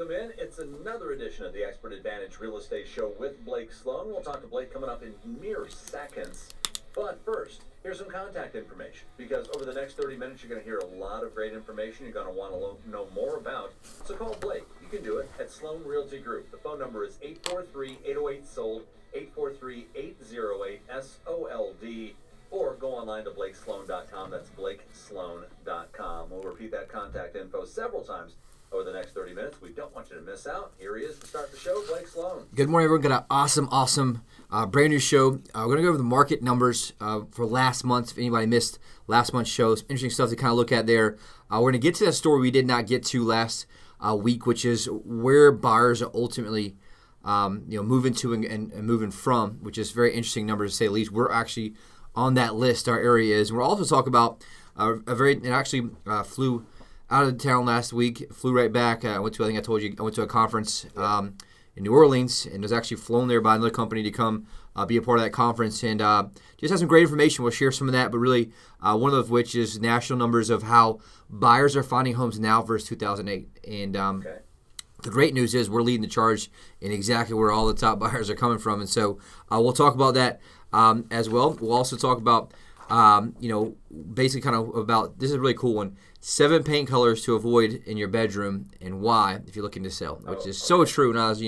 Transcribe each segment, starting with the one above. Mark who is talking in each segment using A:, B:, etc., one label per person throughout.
A: Welcome in. It's another edition of the Expert Advantage Real Estate Show with Blake Sloan. We'll talk to Blake coming up in mere seconds. But first, here's some contact information, because over the next 30 minutes, you're going to hear a lot of great information you're going to want to know more about. So call Blake. You can do it at Sloan Realty Group. The phone number is 843-808-SOLD, 843-808-SOLD, or go online to blakesloan.com. That's blakesloan.com. We'll repeat that contact info several times over the next 30 minutes. We don't want you to miss out. Here he is to start the show, Blake Sloan.
B: Good morning, everyone. Got an awesome brand new show. We're going to go over the market numbers for last month. If anybody missed last month's shows, interesting stuff to kind of look at there. We're going to get to that story we did not get to last week, which is where buyers are ultimately moving to and moving from, which is very interesting numbers to say the least. We're actually on that list, our area is. And we'll also talk about flew out of town last week, flew right back. I went to a conference in New Orleans, and was actually flown there by another company to come be a part of that conference, and just has some great information. We'll share some of that, but really one of which is national numbers of how buyers are finding homes now versus 2008. And the great news is we're leading the charge in exactly where all the top buyers are coming from, and so we'll talk about that as well. We'll also talk about basically kind of about, this is a really cool one, 7 paint colors to avoid in your bedroom and why if you're looking to sell, which is so true. And I was,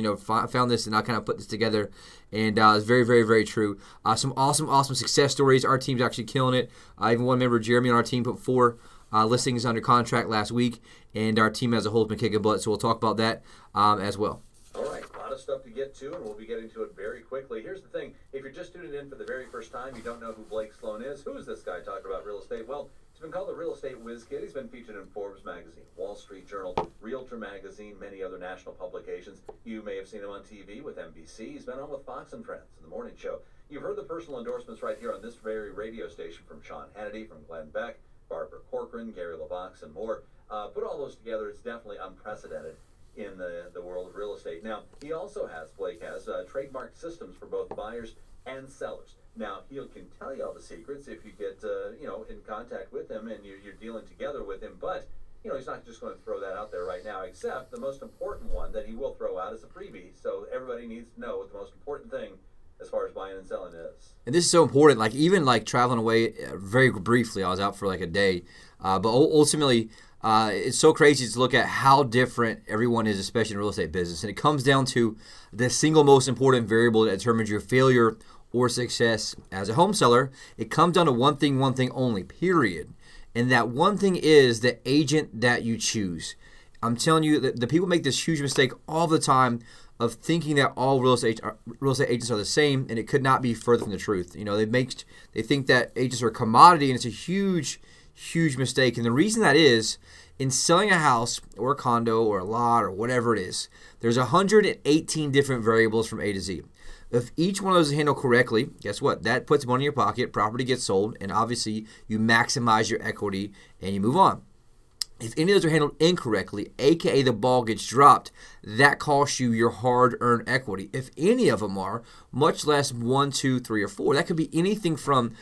B: found this and I kind of put this together, and it's very, very, very true. Some awesome success stories. Our team's actually killing it. Even one member, Jeremy, on our team put 4 listings under contract last week, and our team as a whole has been kicking butt. So we'll talk about that as well.
A: All right, a lot of stuff to get to, and we'll be getting to it very quickly. Here's the thing. If you're just tuning in for the very first time, you don't know who Blake Sloan is. Who is this guy talking about real estate? Well, he's been called the Real Estate Whiz Kid. He's been featured in Forbes magazine, Wall Street Journal, Realtor magazine, many other national publications. You may have seen him on TV with NBC. He's been on with Fox and Friends in the morning show. You've heard the personal endorsements right here on this very radio station from Sean Hannity, from Glenn Beck, Barbara Corcoran, Gary LeVox, and more. Put all those together, it's definitely unprecedented in the world of real estate. Now, Blake has trademarked systems for both buyers and sellers. Now, he can tell you all the secrets if you get, in contact with him and you're dealing together with him, but, he's not just going to throw that out there right now, except the most important one that he will throw out is a freebie. So everybody needs to know what the most important thing as far as buying and selling is.
B: And this is so important, even traveling away very briefly. I was out for a day, but ultimately, it's so crazy to look at how different everyone is, especially in real estate business. And it comes down to the single most important variable that determines your failure or success as a home seller. It comes down to one thing only, period. And that one thing is the agent that you choose. I'm telling you that the people make this huge mistake all the time of thinking that all real estate agents are the same, and it could not be further from the truth. They think that agents are a commodity, and it's a huge mistake. And the reason that is, in selling a house or a condo or a lot or whatever it is, there's 118 different variables from A to Z. If each one of those is handled correctly, guess what? That puts money in your pocket, property gets sold, and obviously you maximize your equity and you move on. If any of those are handled incorrectly, aka the ball gets dropped, that costs you your hard-earned equity. If any of them are, much less 1, 2, 3, or 4. That could be anything from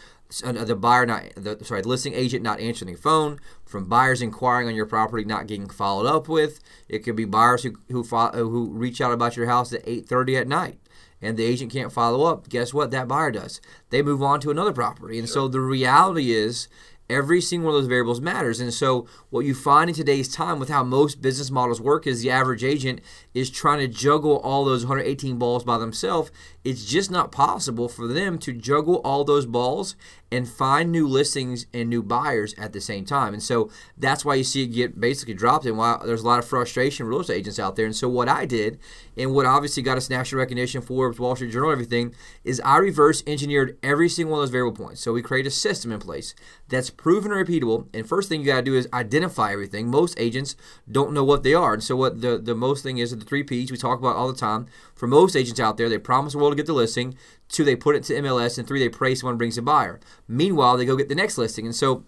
B: the listing agent not answering the phone, from buyers inquiring on your property not getting followed up with. It could be buyers who reach out about your house at 8:30 at night, and the agent can't follow up. Guess what? That buyer does. They move on to another property. And so the reality is, every single one of those variables matters. And so what you find in today's time with how most business models work is the average agent is trying to juggle all those 118 balls by themselves. It's just not possible for them to juggle all those balls and find new listings and new buyers at the same time. And so that's why you see it get basically dropped, and why there's a lot of frustration with real estate agents out there. And so what I did, and what obviously got us national recognition, Forbes, Wall Street Journal, everything, is I reverse engineered every single one of those variable points. So we create a system in place that's proven and repeatable. And first thing you got to do is identify everything. Most agents don't know what they are. And so what the most thing is, the 3 Ps we talk about all the time. For most agents out there, they promise the world to get the listing. 2, they put it to MLS. And 3, they pray someone brings a buyer. Meanwhile, they go get the next listing. And so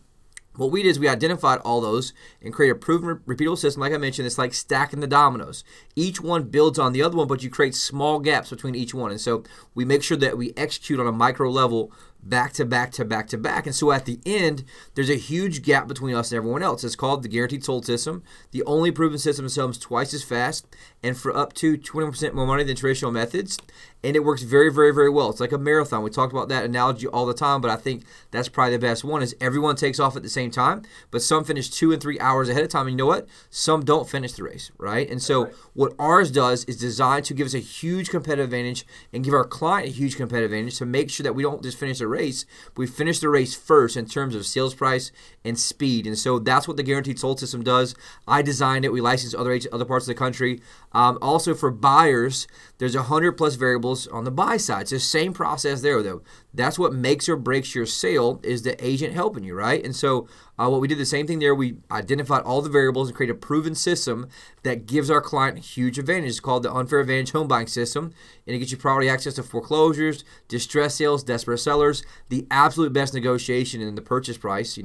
B: what we did is we identified all those and created a proven, repeatable system. Like I mentioned, it's like stacking the dominoes. Each one builds on the other one, but you create small gaps between each one. And so we make sure that we execute on a micro level back to back to back to back. And so at the end, there's a huge gap between us and everyone else. It's called the guaranteed sold system. The only proven system sells twice as fast and for up to 20% more money than traditional methods. And it works very, very, very well. It's like a marathon. We talked about that analogy all the time, but I think that's probably the best one is everyone takes off at the same time, but some finish 2 and 3 hours ahead of time. And you know what? Some don't finish the race, right? And so what ours does is designed to give us a huge competitive advantage and give our client a huge competitive advantage to make sure that we don't just finish the race, we finish the race first in terms of sales price and speed. And so that's what the guaranteed sold system does. I designed it. We license other parts of the country. Also for buyers, there's 100 plus variables on the buy side. It's the same process there, though. That's what makes or breaks your sale is the agent helping you, right? And so what we did the same thing there. We identified all the variables and created a proven system that gives our client a huge advantage. It's called the Unfair Advantage Home Buying System, and it gets you priority access to foreclosures, distress sales, desperate sellers, the absolute best negotiation in the purchase price,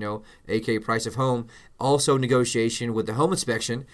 B: aka price of home, also negotiation with the home inspection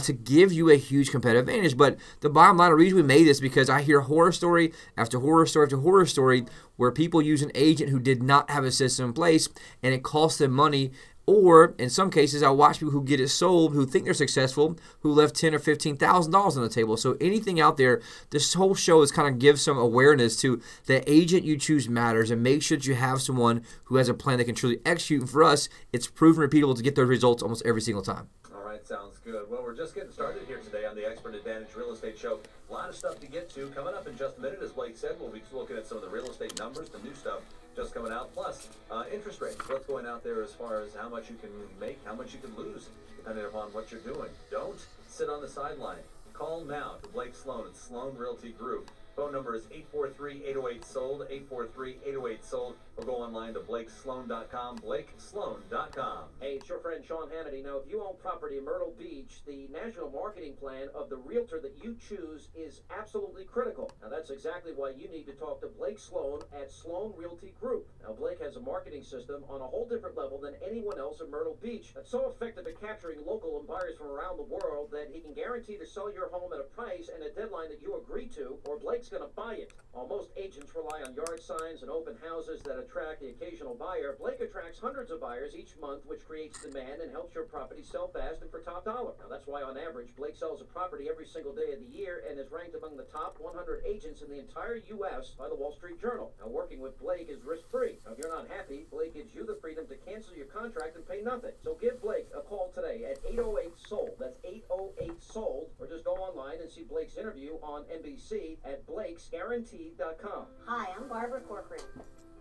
B: to give you a huge competitive advantage. But the bottom line, the reason we made this because I hear horror story after horror story after horror story where people use an agent who did not have a system in place and it costs them money. Or in some cases, I watch people who get it sold, who think they're successful, who left $10,000 or $15,000 on the table. So anything out there, this whole show is kind of give some awareness to the agent you choose matters, and make sure that you have someone who has a plan that can truly execute. And for us, it's proven repeatable to get those results almost every single time.
A: All right, sounds good. Well, we're just getting started here today on the Expert Advantage Real Estate Show. A lot of stuff to get to. Coming up in just a minute, as Blake said, we'll be looking at some of the real estate numbers, the new stuff just coming out, plus interest rates. What's going out there as far as how much you can make, how much you can lose, depending upon what you're doing. Don't sit on the sideline. Call now to Blake Sloan at Sloan Realty Group. Phone number is 843-808-SOLD, 843-808-SOLD, or go online to blakesloan.com, blakesloan.com.
C: Hey, it's your friend Sean Hannity. Now, if you own property in Myrtle Beach, the national marketing plan of the realtor that you choose is absolutely critical. Now, that's exactly why you need to talk to Blake Sloan at Sloan Realty Group. Now, Blake has a marketing system on a whole different level than anyone else in Myrtle Beach that's so effective at capturing local and buyers from around the world that he can guarantee to sell your home at a price and a deadline that you agree to, or Blake's going to buy it. While most agents rely on yard signs and open houses that attract the occasional buyer, Blake attracts hundreds of buyers each month, which creates demand and helps your property sell fast and for top dollar. Now, that's why on average, Blake sells a property every single day of the year and is ranked among the top 100 agents in the entire U.S. by the Wall Street Journal. Now, working with Blake is risk-free. Now, if you're not happy, Blake gives you the freedom to cancel your contract and pay nothing. So give Blake a call today at 808-SOLD. That's 808-SOLD. Or just go online and see Blake's interview on NBC at blakesguaranteed.com.
D: Hi, I'm Barbara Corcoran.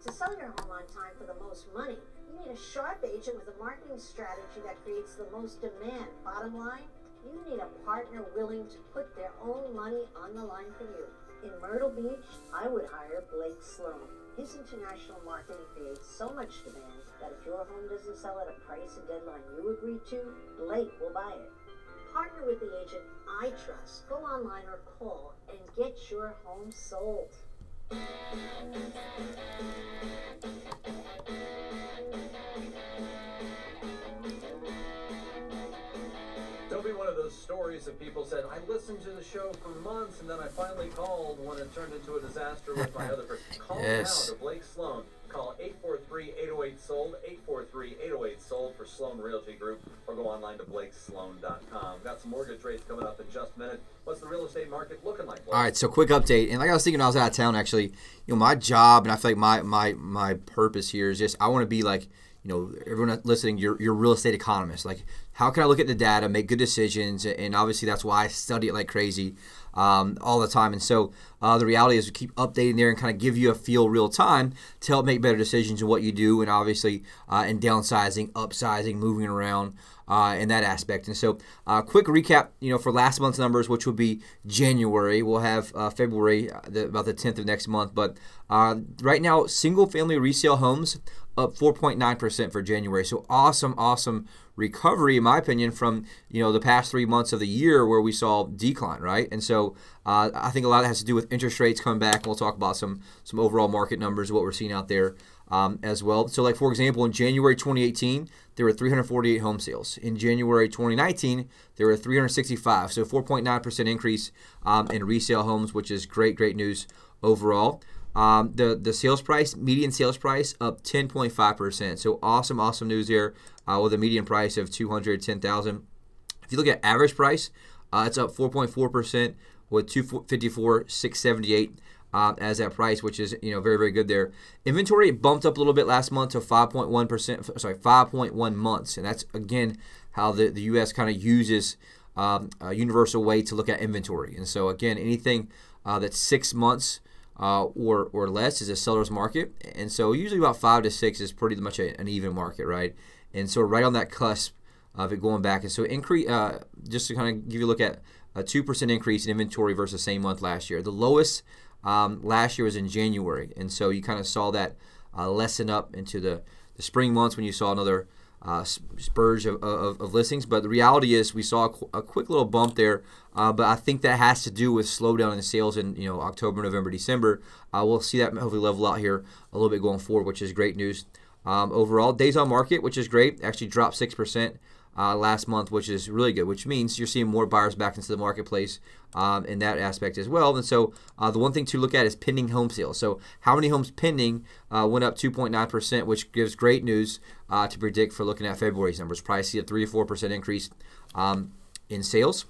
D: To sell your home on time for the most money, you need a sharp agent with a marketing strategy that creates the most demand. Bottom line, you need a partner willing to put their own money on the line for you. In Myrtle Beach, I would hire Blake Sloan. His international marketing creates so much demand that if your home doesn't sell at a price and deadline you agree to, Blake will buy it. Partner with the agent I trust. Go online or call and get your home sold.
A: Don't be one of those stories that people said, I listened to the show for months and then I finally called when it turned into a disaster with my other person. Call now to Blake Sloan. Call 843-808-SOLD, 843-808-SOLD for Sloan Realty Group, or go online to blakesloan.com. Got some mortgage rates coming up in just a minute. What's the real estate market looking like, Blake?
B: All right, so quick update. And like I was thinking when I was out of town, actually, my job and I feel like my purpose here is just I want to be like, everyone listening, you're real estate economist. Like, how can I look at the data, make good decisions? And obviously that's why I study it like crazy all the time. And so the reality is we keep updating there and kind of give you a feel real time to help make better decisions in what you do, and obviously in downsizing, upsizing, moving around in that aspect. And so quick recap, for last month's numbers, which will be January. We'll have February, about the 10th of next month. But right now, single-family resale homes up 4.9% for January. So awesome recovery, in my opinion, from the past 3 months of the year where we saw decline, right? And so I think a lot of that has to do with interest rates coming back. And we'll talk about some overall market numbers, what we're seeing out there as well. So, like, for example, in January 2018, there were 348 home sales. In January 2019, there were 365. So 4.9% increase in resale homes, which is great news overall. The sales price, median sales price, up 10.5%. So awesome news there with a median price of $210,000. If you look at average price, it's up 4.4% with $254,678 as that price, which is very good there. Inventory bumped up a little bit last month to 5.1%. Sorry, 5.1 months, and that's again how the U.S. kind of uses a universal way to look at inventory. And so again, anything that's 6 months or less is a seller's market, and so usually about 5 to 6 is pretty much an even market, right? And so right on that cusp of it going back. And so increase, just to kind of give you a look at a 2% increase in inventory versus same month last year. The lowest last year was in January, and so you kind of saw that lessen up into the spring months when you saw another spurge of listings. But the reality is we saw a quick little bump there, but I think that has to do with slowdown in sales in October, November, December. We'll see that hopefully level out here a little bit going forward, which is great news. Overall, days on market, which is great, actually dropped 6% last month, which is really good, which means you're seeing more buyers back into the marketplace in that aspect as well. And so the one thing to look at is pending home sales. So how many homes pending went up 2.9%, which gives great news to predict for looking at February's numbers. Probably see a 3 or 4% increase in sales,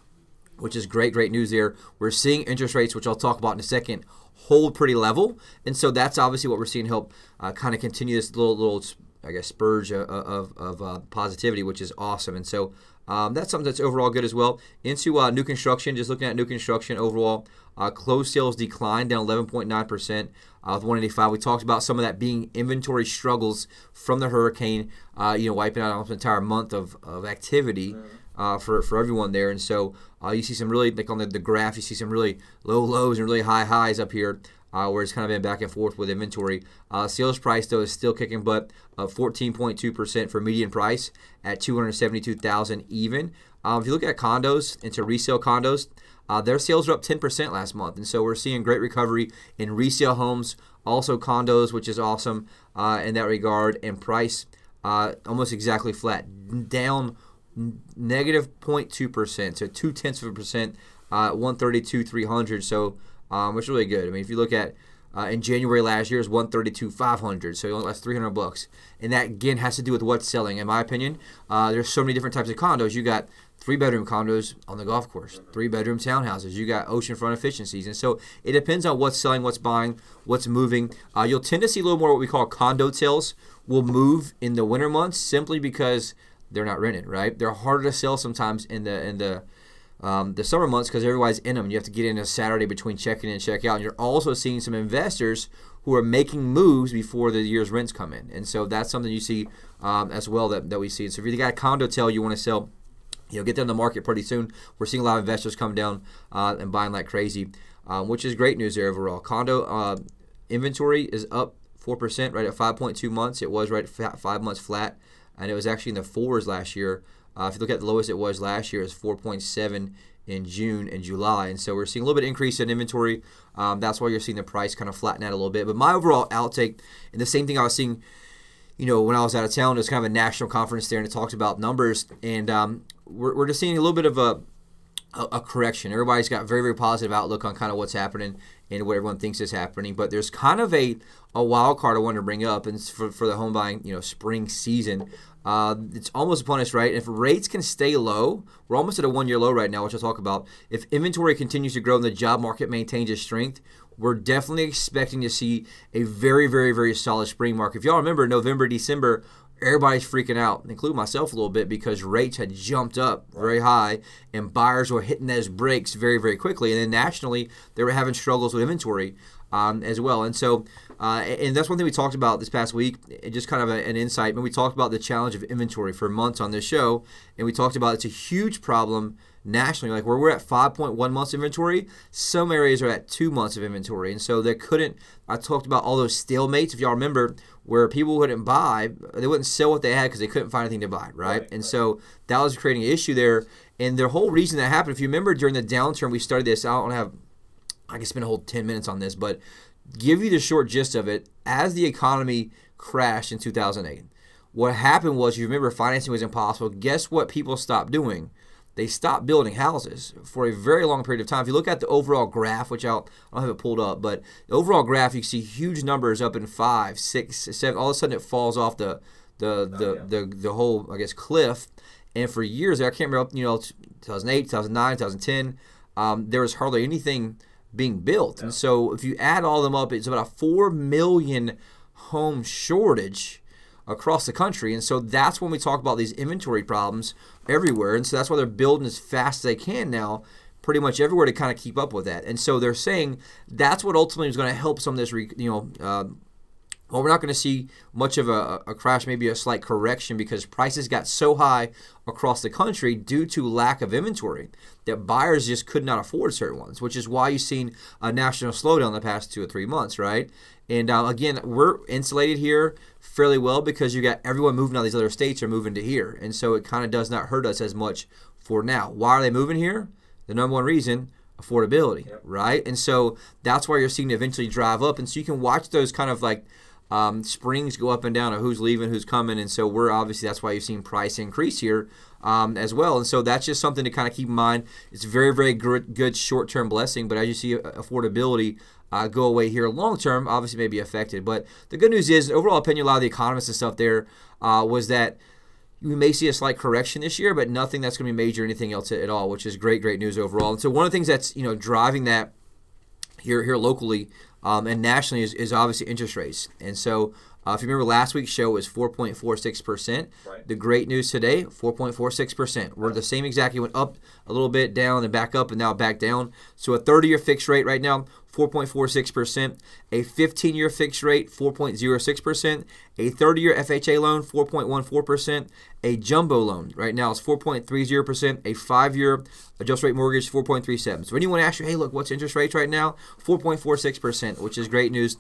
B: which is great news there. We're seeing interest rates, which I'll talk about in a second, hold pretty level. And so that's obviously what we're seeing help kind of continue this little I guess, spurge of positivity, which is awesome. And so that's something that's overall good as well. Into new construction, just looking at new construction overall, closed sales declined down 11.9% with 185. We talked about some of that being inventory struggles from the hurricane, wiping out almost an entire month of activity for everyone there. And so you see some really, like on the graph, you see some really low lows and really high highs up here. Where it's kind of been back and forth with inventory. Sales price, though, is still kicking butt, 14.2% for median price at $272,000 even. If you look at condos, into resale condos, their sales are up 10% last month. And so we're seeing great recovery in resale homes, also condos, which is awesome in that regard. And price, almost exactly flat, down negative 0.2%, so 0.2%, 132,300. So which is really good. I mean, if you look at in January last year, it was 132,500, so you only lost $300. And that again has to do with what's selling. In my opinion, there's so many different types of condos. You got 3-bedroom condos on the golf course, 3-bedroom townhouses. You got oceanfront efficiencies, and so it depends on what's selling, what's buying, what's moving. You'll tend to see a little more what we call condo sales will move in the winter months simply because they're not rented, right? They're harder to sell sometimes in the summer months because everybody's in them. You have to get in a Saturday between check-in and check-out. And you're also seeing some investors who are making moves before the year's rents come in. And so that's something you see as well that we see. So if you got a condo tail you want to sell, get them in the market pretty soon. We're seeing a lot of investors come down and buying like crazy, which is great news there overall. Condo inventory is up 4%, right at 5.2 months. It was right at 5 months flat, and it was actually in the 4s last year. If you look at the lowest it was last year, it's 4.7 in June and July. And so we're seeing a little bit of increase in inventory. That's why you're seeing the price kind of flatten out a little bit. But my overall outtake, and the same thing I was seeing, when I was out of town, there's kind of a national conference there, and it talked about numbers. And we're just seeing a little bit of a correction. Everybody's got very, very positive outlook on kind of what's happening and what everyone thinks is happening. But there's kind of a wild card I wanted to bring up, and it's for the home buying spring season. It's almost upon us, right? If rates can stay low, we're almost at a 1-year low right now, which I'll talk about. If inventory continues to grow and the job market maintains its strength, we're definitely expecting to see a very, very, very solid spring market. If y'all remember, November, December, everybody's freaking out, including myself a little bit, because rates had jumped up very high and buyers were hitting those brakes very, very quickly. And then nationally, they were having struggles with inventory as well. And so, and that's one thing we talked about this past week, just kind of an insight. When we talked about the challenge of inventory for months on this show, and we talked about it's a huge problem nationally. Like where we're at 5.1 months inventory, some areas are at 2 months of inventory. And so they couldn't, I talked about all those stalemates, if y'all remember, where people wouldn't buy, they wouldn't sell what they had because they couldn't find anything to buy, right? And so that was creating an issue there. And the whole reason that happened, if you remember during the downturn, we started this, I can spend a whole 10 minutes on this, but give you the short gist of it. As the economy crashed in 2008, what happened was, you remember, financing was impossible. Guess what people stopped doing? they stopped building houses for a very long period of time. If you look at the overall graph, which I don't have it pulled up, but the overall graph, you see huge numbers up in 5, 6, 7. All of a sudden, it falls off the whole, I guess, cliff. And for years, I can't remember, 2008, 2009, 2010, there was hardly anything being built. And so if you add all of them up, it's about a 4 million home shortage across the country. And so that's when we talk about these inventory problems everywhere. And so that's why they're building as fast as they can now, pretty much everywhere, to kind of keep up with that. And so they're saying that's what ultimately is going to help some of this, well, we're not going to see much of a crash, maybe a slight correction, because prices got so high across the country due to lack of inventory that buyers just could not afford certain ones, which is why you've seen a national slowdown in the past 2 or 3 months, right? And again, we're insulated here fairly well because you got everyone moving out of these other states are moving to here. And so it kind of does not hurt us as much for now. Why are they moving here? The number one reason, affordability, right? And so that's why you're seeing it eventually drive up. And so you can watch those kind of like springs go up and down of who's leaving, who's coming. And so that's why you've seen price increase here as well. And so that's just something to kind of keep in mind. It's a very, very good short-term blessing, but as you see affordability go away here long-term, obviously may be affected. But the good news is, overall opinion, a lot of the economists and stuff there was that we may see a slight correction this year, but nothing that's going to be major or anything else at all, which is great news overall. And so one of the things that's driving that here locally and nationally is obviously interest rates. And so if you remember, last week's show was 4.46%.
A: Right.
B: The great news today, 4.46%. We're the same exactly, went up a little bit, down, and back up, and now back down. So a 30-year fixed rate right now, 4.46%. A 15-year fixed rate, 4.06%. A 30-year FHA loan, 4.14%. A jumbo loan right now is 4.30%. A 5-year adjust rate mortgage, 4.37%. So anyone asks you, hey, look, what's interest rates right now? 4.46%, which is great news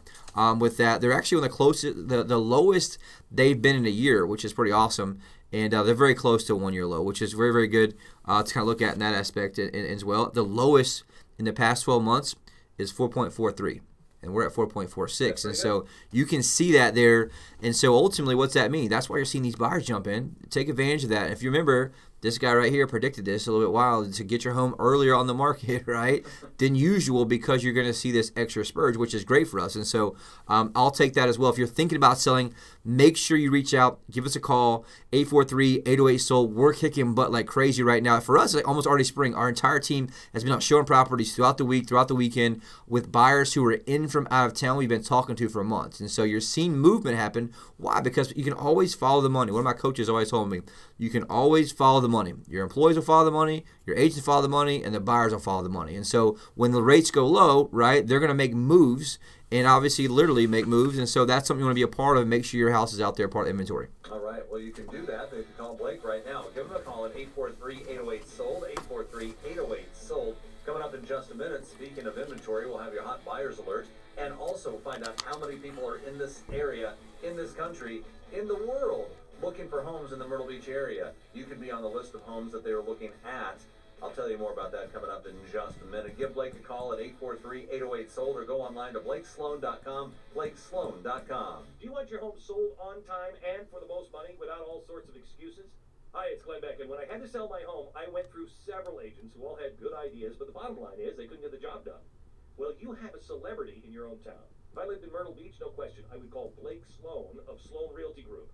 B: with that. They're actually on the closest, the lowest they've been in a year, which is pretty awesome. And they're very close to a 1-year low, which is very good to kind of look at in that aspect as well. The lowest in the past 12 months is 4.43, and we're at 4.46. And so you can see that there. And so ultimately, what's that mean? That's why you're seeing these buyers jump in. Take advantage of that. If you remember, this guy right here predicted this a little bit wild, to get your home earlier on the market, right, than usual, because you're going to see this extra spurge, which is great for us. And so I'll take that as well. If you're thinking about selling, make sure you reach out. Give us a call, 843-808-SOLD. We're kicking butt like crazy right now. For us, it's almost already spring. Our entire team has been out showing properties throughout the week, throughout the weekend, with buyers who are in from out of town we've been talking to for months. And so you're seeing movement happen. Why? Because you can always follow the money. One of my coaches always told me, you can always follow the money. Your employees will follow the money, your agents will follow the money, and the buyers will follow the money. And so when the rates go low, right, they're going to make moves, and obviously literally make moves. And so that's something you want to be a part of. Make sure your house is out there, part of inventory.
A: All right. Well, you can do that. You can call Blake right now. Give him a call at 843-808-SOLD, 843-808-SOLD. Coming up in just a minute, speaking of inventory, we'll have your hot buyers alert, and also find out how many people are in this area, in this country, in the world, looking for homes in the Myrtle Beach area. You could be on the list of homes that they are looking at. I'll tell you more about that coming up in just a minute. Give Blake a call at 843-808-SOLD, or go online to blakesloan.com, blakesloan.com.
C: Do you want your home sold on time and for the most money without all sorts of excuses? Hi, it's Glenn Beck, and when I had to sell my home, I went through several agents who all had good ideas, but the bottom line is they couldn't get the job done. Well, you have a celebrity in your hometown. If I lived in Myrtle Beach, no question, I would call Blake Sloan of Sloan Realty Group.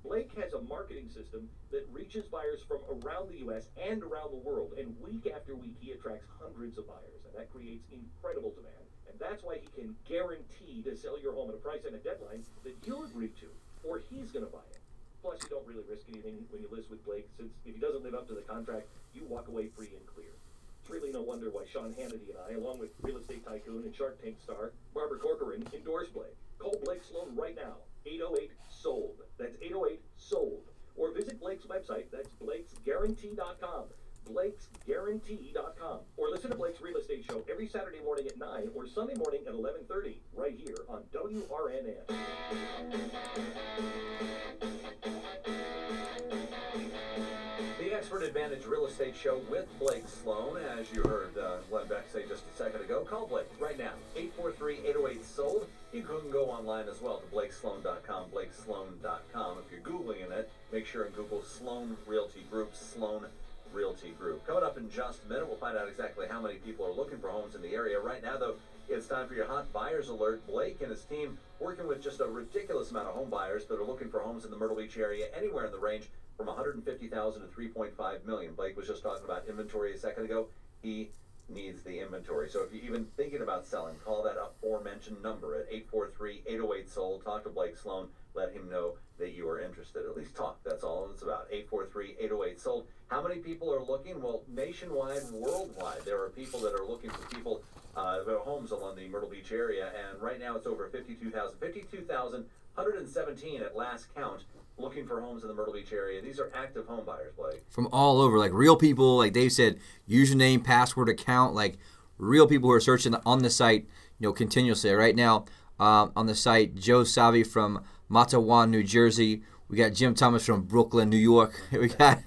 C: Blake has a marketing system that reaches buyers from around the U.S. and around the world, and week after week he attracts hundreds of buyers, and that creates incredible demand. And that's why he can guarantee to sell your home at a price and a deadline that you'll agree to, or he's going to buy it. Plus, you don't really risk anything when you list with Blake, since if he doesn't live up to the contract, you walk away free and clear. It's really no wonder why Sean Hannity and I, along with real estate tycoon and Shark Tank star Barbara Corcoran, endorse Blake. Call Blake Sloan right now, 808-SOLD. That's 808-SOLD. Or visit Blake's website, that's blakesguarantee.com, blakesguarantee.com. Or listen to Blake's Real Estate Show every Saturday morning at 9 or Sunday morning at 11:30, right here on WRNN.
A: The Expert Advantage Real Estate Show with Blake Sloan. As you heard Glenn Beck say just a second ago, call Blake right now, 843-808-SOLD. You can go online as well to blakesloan.com, blakesloan.com. If you're Googling it, make sure and Google Sloan Realty Group, Sloan Realty Group. Coming up in just a minute, we'll find out exactly how many people are looking for homes in the area. Right now, though, it's time for your hot buyers alert. Blake and his team working with just a ridiculous amount of home buyers that are looking for homes in the Myrtle Beach area, anywhere in the range from $150,000 to $3.5 million. Blake was just talking about inventory a second ago. He needs the inventory. So if you're even thinking about selling, call that aforementioned number at 843-808-SOLD. Talk to Blake Sloan. Let him know that you are interested. At least talk. That's all it's about. 843-808-SOLD. How many people are looking? Well, nationwide, worldwide, there are people that are looking for people, homes along the Myrtle Beach area. And right now it's over 52,117 at last count, looking for homes in the Myrtle Beach area. These are active home buyers, Blake.
B: From all over, like real people, like Dave said, username, password, account, like real people who are searching on the site, continuously. Right now, on the site, Joe Savi from Matawan, New Jersey. We got Jim Thomas from Brooklyn, New York. We got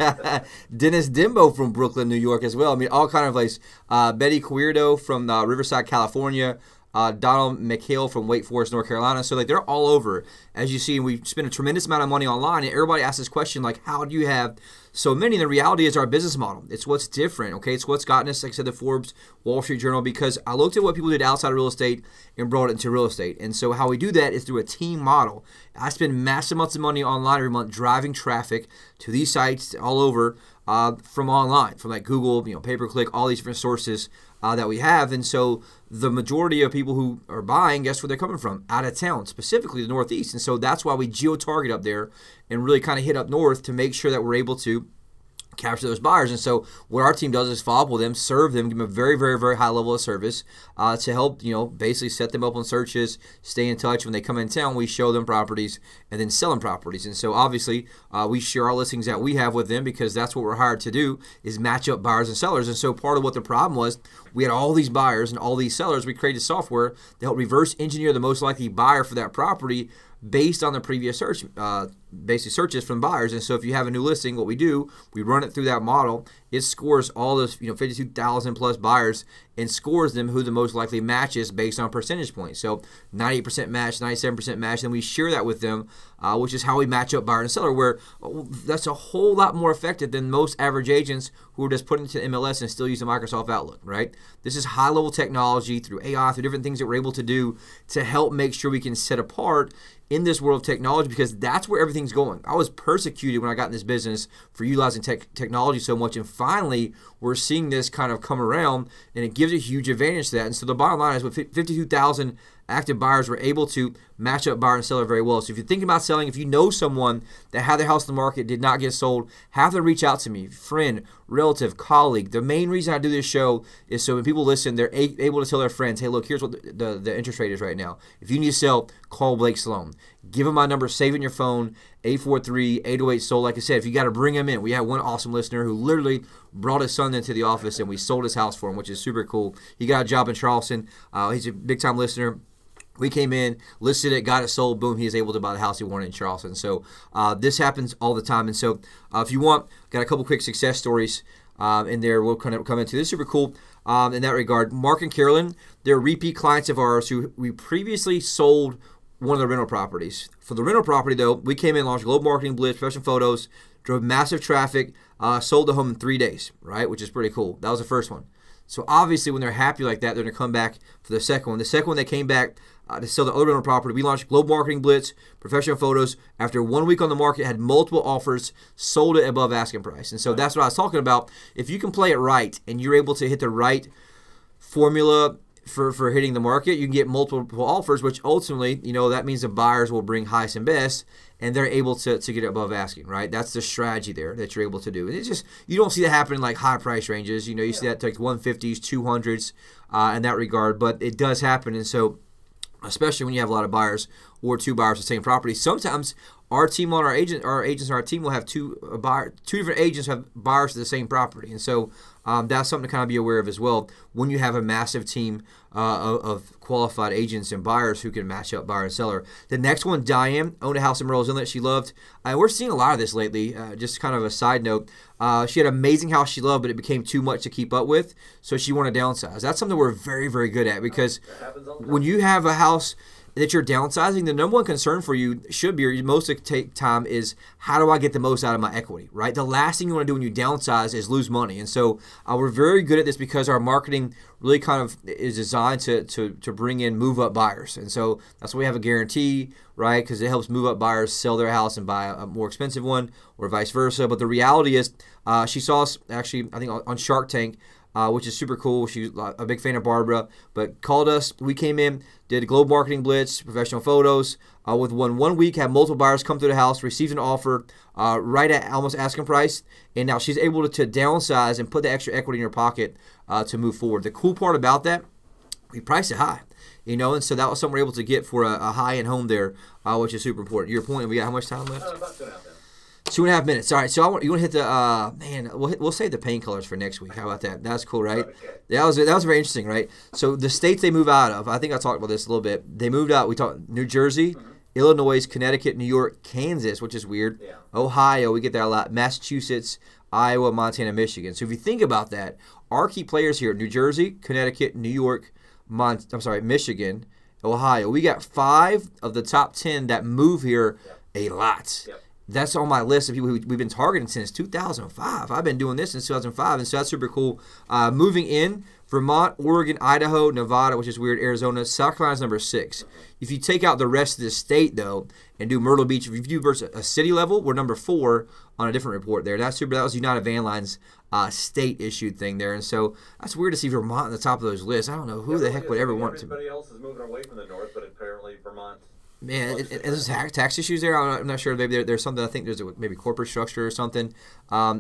B: Dennis Dimbo from Brooklyn, New York as well. I mean, all kind of places. Betty Queerdo from Riverside, California. Donald McHale from Wake Forest, North Carolina. So, like, they're all over. As you see, we spend a tremendous amount of money online, and everybody asks this question, like, how do you have so many? And the reality is our business model. It's what's different, okay? It's what's gotten us, like I said, the Forbes, Wall Street Journal, because I looked at what people did outside of real estate and brought it into real estate. And so how we do that is through a team model. I spend massive amounts of money online every month driving traffic to these sites all over from online, from like Google, pay-per-click, all these different sources that we have. And so the majority of people who are buying, guess where they're coming from? Out of town, specifically the Northeast. And so that's why we geo-target up there and really kind of hit up north to make sure that we're able to capture those buyers. And so what our team does is follow up with them, serve them, give them a very, very, very high level of service to help, basically set them up on searches, stay in touch. When they come in town, we show them properties and then sell them properties. And so obviously we share our listings that we have with them because that's what we're hired to do, is match up buyers and sellers. And so part of what the problem was, we had all these buyers and all these sellers. We created software to help reverse engineer the most likely buyer for that property based on the previous search, basically searches from buyers. And so if you have a new listing, what we do, we run it through that model. It scores all those 52,000 plus buyers and scores them who the most likely matches based on percentage points. So 98% match, 97% match, and we share that with them, which is how we match up buyer and seller, where that's a whole lot more effective than most average agents who are just putting it to MLS and still using Microsoft Outlook, right? This is high-level technology through AI, through different things that we're able to do to help make sure we can set apart in this world of technology, because that's where everything's going. I was persecuted when I got in this business for utilizing technology so much, and finally we're seeing this kind of come around, and it gives a huge advantage to that. And so the bottom line is, with 52,000 active buyers, we're able to match up buyer and seller very well. So if you're thinking about selling, if you know someone that had their house in the market, did not get sold, have them reach out to me, friend, relative, colleague. The main reason I do this show is so when people listen, they're able to tell their friends, hey, look, here's what the interest rate is right now. If you need to sell, call Blake Sloan. Give him my number, save it in your phone, 843-808-SOLD. Like I said, if you got to bring him in. We had one awesome listener who literally brought his son into the office, and we sold his house for him, which is super cool. He got a job in Charleston. He's a big-time listener. We came in, listed it, got it sold, boom, he is able to buy the house he wanted in Charleston. So this happens all the time. And so if you want, got a couple quick success stories in there we'll kind of come into. This is super cool in that regard. Mark and Carolyn, they're repeat clients of ours who we previously sold one of the rental properties. For the rental property, though, we came in, launched Global Marketing Blitz, professional photos, drove massive traffic, sold the home in 3 days, right, which is pretty cool. That was the first one. So obviously when they're happy like that, they're going to come back for the second one. The second one, they came back to sell the other rental property. We launched Global Marketing Blitz, professional photos. After 1 week on the market, had multiple offers, sold it above asking price. And so that's what I was talking about. If you can play it right and you're able to hit the right formula for hitting the market, you can get multiple offers, which ultimately, that means the buyers will bring highest and best, and they're able to get it above asking, right? That's the strategy there that you're able to do. And it's just, you don't see that happen in like high price ranges. You see that like 150s, 200s in that regard, but it does happen. And so, especially when you have a lot of buyers or two buyers of the same property, sometimes our team on our agents on our team will have two different agents have buyers of the same property. And so that's something to kind of be aware of as well when you have a massive team of qualified agents and buyers who can match up buyer and seller. The next one, Diane, owned a house in Myrtle's Inlet she loved. We're seeing a lot of this lately. Just kind of a side note. She had an amazing house she loved, but it became too much to keep up with, so she wanted to downsize. That's something we're very, very good at, because when you have a house that you're downsizing, the number one concern for you should be, or most take time, is how do I get the most out of my equity, right? The last thing you want to do when you downsize is lose money. And so we're very good at this because our marketing really kind of is designed to bring in move-up buyers. And so that's why we have a guarantee, right? Because it helps move-up buyers sell their house and buy a more expensive one, or vice versa. But the reality is, she saw us actually, I think, on Shark Tank, which is super cool. She's a big fan of Barbara, but called us. We came in, did a global marketing blitz, professional photos. With 1 week, had multiple buyers come through the house, received an offer right at almost asking price, and now she's able to downsize and put the extra equity in her pocket to move forward. The cool part about that, we priced it high, and so that was something we're able to get for a high-end home there, which is super important. Your point, we got how much time left?
A: About 2.5 minutes.
B: 2.5 minutes. All right, so you want to hit the man? We'll save the paint colors for next week. How about that? That's cool, right?
A: Okay.
B: That was very interesting, right? So the states they move out of, I think I talked about this a little bit. They moved out. We talked New Jersey, Illinois, Connecticut, New York, Kansas, which is weird.
A: Yeah.
B: Ohio, we get that a lot. Massachusetts, Iowa, Montana, Michigan. So if you think about that, our key players here: New Jersey, Connecticut, New York, Michigan, Ohio. We got 5 of the top 10 that move here a lot.
A: Yep.
B: That's on my list of people who we've been targeting since 2005. I've been doing this since 2005, and so that's super cool. Moving in, Vermont, Oregon, Idaho, Nevada, which is weird, Arizona. South Carolina's number 6. If you take out the rest of the state, though, and do Myrtle Beach, if you do versus a city level, we're number 4 on a different report there. That's super. That was United Van Line's state-issued thing there, and so that's weird to see Vermont on the top of those lists. I don't know who the heck would ever want to.
A: Everybody else is moving away from the north, but apparently Vermont.
B: Man, there's tax issues there. I'm not sure. Maybe there's something. I think there's maybe corporate structure or something.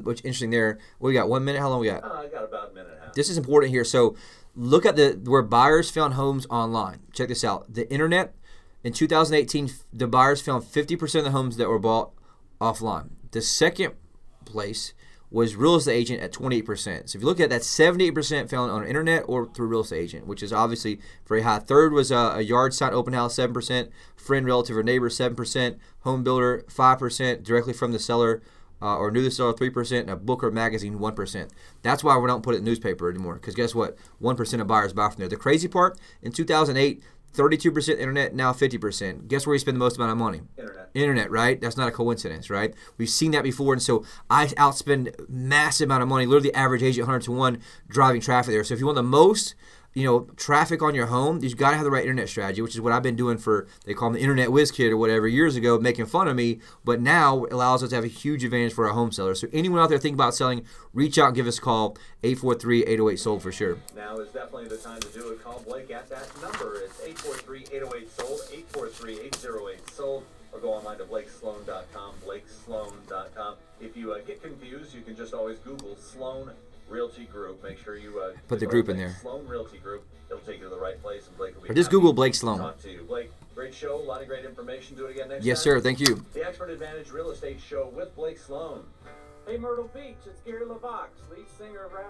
B: Which interesting there. We got 1 minute. How long we got?
A: I got about a minute and a half.
B: This is important here. So look at where buyers found homes online. Check this out. The internet in 2018, the buyers found 50% of the homes that were bought offline. The second place was real estate agent at 28%. So if you look at that, 78% found on the internet or through real estate agent, which is obviously very high. Third was a yard sign open house, 7%, friend, relative, or neighbor, 7%, home builder, 5%, directly from the seller or knew the seller, 3%, and a book or magazine, 1%. That's why we don't put it in the newspaper anymore, because guess what? 1% of buyers buy from there. The crazy part, in 2008, 32% internet, now 50%. Guess where you spend the most amount of money? Internet, right? That's not a coincidence, right? We've seen that before, and so I outspend massive amount of money, literally the average agent 100 to 1 driving traffic there. So if you want the most traffic on your home, you've got to have the right internet strategy, which is what I've been doing for, they call me the internet whiz kid or whatever, years ago, making fun of me, but now it allows us to have a huge advantage for our home sellers. So anyone out there thinking about selling, reach out and give us a call, 843-808-SOLD for sure.
A: Now is definitely the time to do it. Call Blake at that number. It's 843-808-SOLD, 843-808-SOLD, or go online to blakesloan.com, blakesloan.com. If you get confused, you can just always Google Sloan Realty Group. Make sure you
B: put the group in there.
A: Sloan Realty Group. It'll take you to the right place, and Blake will be.
B: Or just Google Blake Sloan.
A: Talk to you, Blake. Great show. A lot of great information. Do it again next time.
B: Yes, sir. Thank you.
A: The Expert Advantage Real Estate Show with Blake Sloan.
C: Hey, Myrtle Beach, it's Gary LaVox, lead singer of